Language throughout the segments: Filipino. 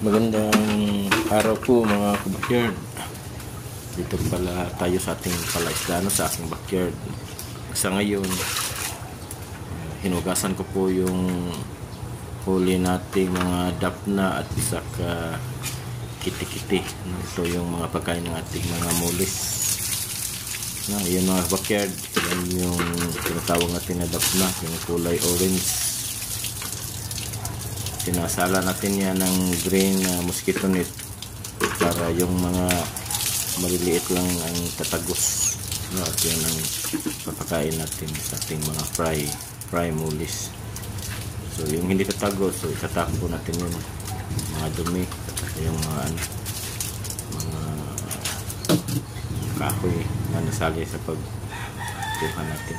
Magandang araw po mga backyard. Dito pala tayo sa ating palaisdano sa aking backyard. Sa ngayon, hinugasan ko po yung huli nating mga dapna at isa ka kiti-kiti. Ito yung mga pagkain ng ating mga mulis. Yun mga backyard, yan yung tinatawag natin na dapna, yung kulay orange. Sinasala natin yan ng green mosquito net para yung mga maliliit lang ang tatagos. At yan ang papakain natin sa ating mga fry mulis. So yung hindi tatagos, so itatapon natin yun, mga dumi, yung mga kahoy na nasali sa pagkuha natin.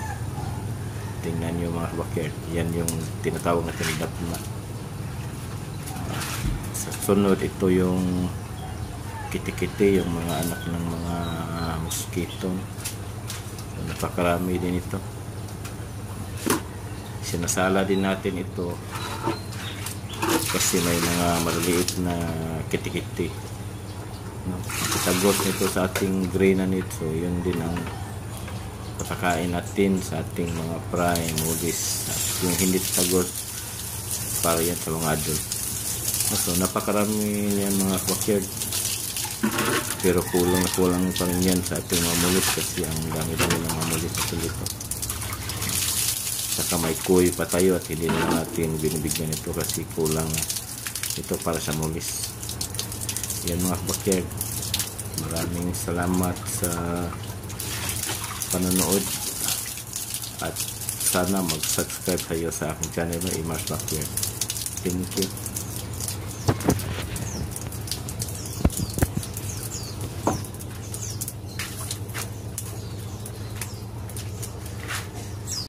Tingnan nyo mga backyard, yan yung tinatawag natin dapna. Sa sunod, ito yung kiti-kiti, yung mga anak ng mga mosquito. Napakarami din ito. Sinasala din natin ito kasi may mga maliliit na kiti-kiti. Kitagos nito sa ating green na nito. So yun din ang papakain natin sa ating mga fry mulis. At yung hindi kitagos, para yan sa mga adult. So napakarami yan mga backyard, pero kulang pa rin yan sa ating mga mulis kasi ang dami-dami ng mga mulis na dito. Saka may kuy pa tayo at hindi na natin binibigyan ito kasi kulang ito para sa mulis. Yan mga backyard, maraming salamat sa panonood at sana mag-subscribe kayo sa aking channel na Imars Backyard. Thank you.